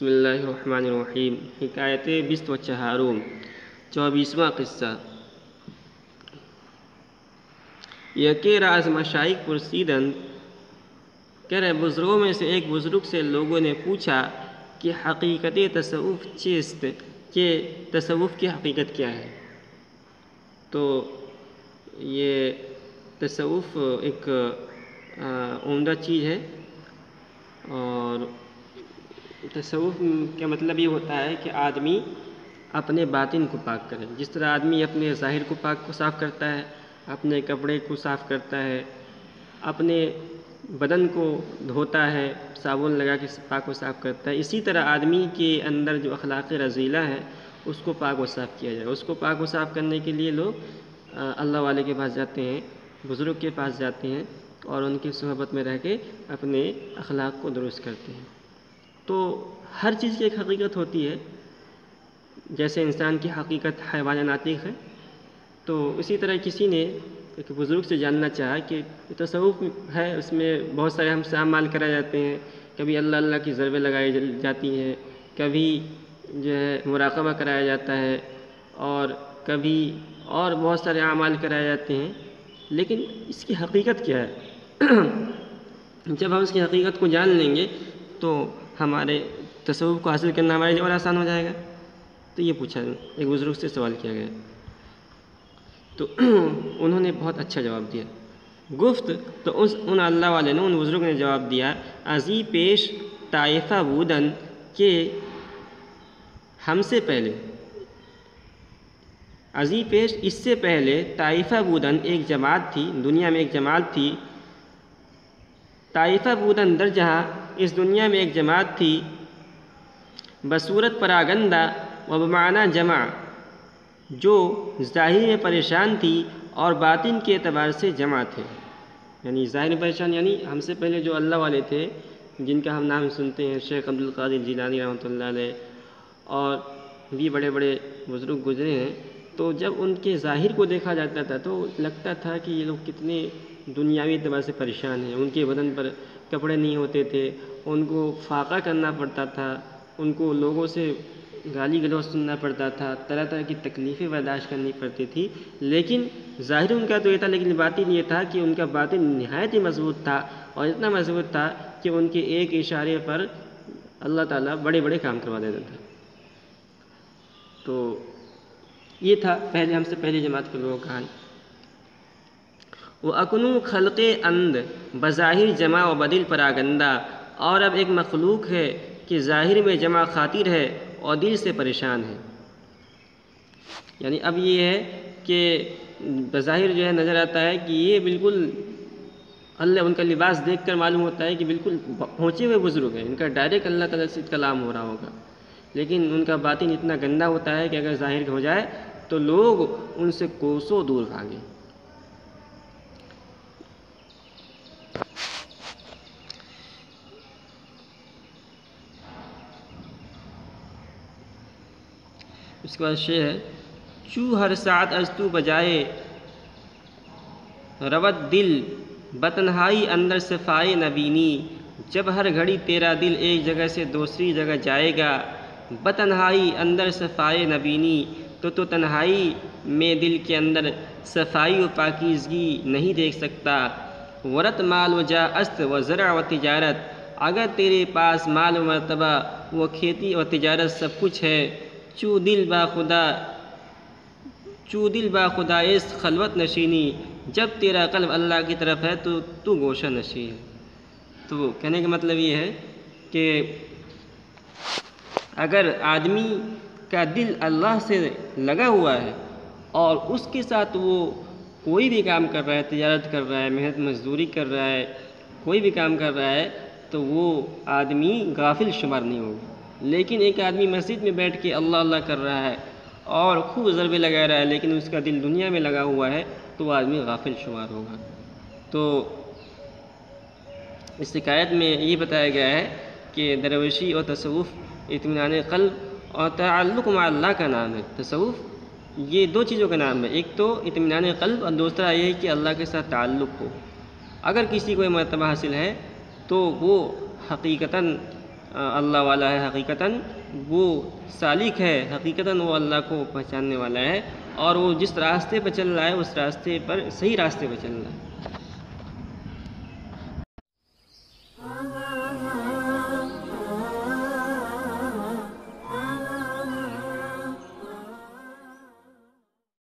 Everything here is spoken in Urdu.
بسم اللہ الرحمن الرحیم۔ حکایت بست و چہارم، 24واں قصہ۔ یکے راز مشائخ پرسیدند، کہہ رہے بزرگوں میں سے ایک بزرگ سے لوگوں نے پوچھا کہ حقیقت تصوف چیست، کہ تصوف کی حقیقت کیا ہے؟ تو یہ تصوف ایک عمدہ چیز ہے، اور تصوف کا مطلب یہ ہوتا ہے کہ آدمی اپنے باطن کو پاک کرے۔ جس طرح آدمی اپنے ظاہر کو صاف کرتا ہے، اپنے کپڑے کو صاف کرتا ہے، اپنے بدن کو دھوتا ہے، صابن لگا کے پاک و صاف کرتا ہے، اسی طرح آدمی کے اندر جو اخلاق رذیلہ ہے اس کو پاک و صاف کیا جائے۔ اس کو پاک و صاف کرنے کے لیے لوگ اللہ والے کے پاس جاتے ہیں، بزرگ کے پاس جاتے ہیں، اور ان کی صحبت میں رہ کے اپنے اخلاق کو درست کرتے ہیں۔ تو ہر چیز کی ایک حقیقت ہوتی ہے، جیسے انسان کی حقیقت حیوان ناطق ہے، تو اسی طرح کسی نے ایک بزرگ سے جاننا چاہا کہ تصوف ہے، اس میں بہت سارے ہم سے اعمال کرائے جاتے ہیں، کبھی اللہ اللہ کی ضربیں لگائی جاتی ہیں، کبھی جو ہے مراقبہ کرایا جاتا ہے، اور کبھی اور بہت سارے اعمال کرائے جاتے ہیں، لیکن اس کی حقیقت کیا ہے؟ جب ہم اس کی حقیقت کو جان لیں گے تو ہمارے تصوف کو حاصل کرنا ہمارے لیے اور آسان ہو جائے گا۔ تو یہ پوچھا، ایک بزرگ سے سوال کیا گیا، تو انہوں نے بہت اچھا جواب دیا۔ گفت تو ان اللہ والے نے، ان بزرگ نے جواب دیا، ازی پیش طائفہ بودن، کہ ہم سے پہلے، ازی پیش اس سے پہلے، طائفہ بودن ایک جماعت تھی، دنیا میں ایک جماعت تھی، طائفہ بودن در جہاں اس دنیا میں ایک جماعت تھی، بصورت پراگندہ و بمعنی جمع، جو ظاہر میں پریشان تھی اور باطن کے اعتبار سے جمع تھے۔ یعنی ظاہر میں پریشان، یعنی ہم سے پہلے جو اللہ والے تھے، جن کا ہم نام سنتے ہیں، شیخ عبدالقادر جیلانی رحمۃ اللہ علیہ، اور بھی بڑے بڑے بزرگ گزرے ہیں، تو جب ان کے ظاہر کو دیکھا جاتا تھا تو لگتا تھا کہ یہ لوگ کتنے دنیاوی اعتبار سے پریشان ہیں۔ ان کے بدن پر کپڑے نہیں ہوتے تھے، ان کو فاقہ کرنا پڑتا تھا، ان کو لوگوں سے گالی گلوچ سننا پڑتا تھا، طرح طرح کی تکلیفیں برداشت کرنی پڑتی تھی، لیکن ظاہر ان کا تو یہ تھا، لیکن باطن یہ تھا کہ ان کا باطن نہایت ہی مضبوط تھا، اور اتنا مضبوط تھا کہ ان کے ایک اشارے پر اللہ تعالیٰ بڑے بڑے کام کروا دیتا تھا۔ تو یہ تھا پہلے ہم سے پہلے جماعت کے لوگوں کا حال۔ وَأَكُنُوا خلق اند بظاہر جمع و بدل پراگندہ، اور اب ایک مخلوق ہے کہ ظاہر میں جمع خاطر ہے اور دل سے پریشان ہے۔ یعنی اب یہ ہے کہ بظاہر جو ہے نظر آتا ہے کہ یہ بالکل اللہ، ان کا لباس دیکھ کر معلوم ہوتا ہے کہ بالکل پہنچے ہوئے بزرگ ہیں، ان کا ڈائریکٹ اللہ تعالیٰ سے کلام ہو رہا ہوگا، لیکن ان کا باطن اتنا گندا ہوتا ہے کہ اگر ظاہر ہو جائے تو لوگ ان سے کوسوں دور بھاگیں۔ اس کے بعد شعر ہے، چو ہر ساعت از تو بجائے روت دل، بتنہائی اندر صفائے نبینی، جب ہر گھڑی تیرا دل ایک جگہ سے دوسری جگہ جائے گا، بتنہائی اندر صفائے نبینی، تو تنہائی میں دل کے اندر صفائی و پاکیزگی نہیں دیکھ سکتا۔ ورت مال و جا است و زرع و تجارت، اگر تیرے پاس مال و مرتبہ و کھیتی و تجارت سب کچھ ہے، چو دل با خدا است خلوت نشینی، جب تیرا قلب اللہ کی طرف ہے تو گوشہ نشین ہے۔ تو کہنے کا مطلب یہ ہے کہ اگر آدمی کا دل اللہ سے لگا ہوا ہے اور اس کے ساتھ وہ کوئی بھی کام کر رہا ہے، تجارت کر رہا ہے، محنت مزدوری کر رہا ہے، کوئی بھی کام کر رہا ہے، تو وہ آدمی غافل شمار نہیں ہوگا۔ لیکن ایک آدمی مسجد میں بیٹھ کے اللہ اللہ کر رہا ہے اور خوب ضربے لگا رہا ہے، لیکن اس کا دل دنیا میں لگا ہوا ہے، تو وہ آدمی غافل شمار ہوگا۔ تو اس حکایت میں یہ بتایا گیا ہے کہ درویشی اور تصوف اطمینان قلب اور تعلق مع اللہ کا نام ہے۔ تصوف یہ دو چیزوں کا نام ہے، ایک تو اطمینان قلب، اور دوسرا یہ ہے کہ اللہ کے ساتھ تعلق ہو۔ اگر کسی کو یہ مرتبہ حاصل ہے تو وہ حقیقتاً اللہ والا ہے حقیقتاً، وہ سالک ہے، حقیقتاً وہ اللہ کو پہچاننے والا ہے، اور وہ جس راستے پر چل رہا ہے اس راستے پر صحیح راستے پر چل رہا ہے۔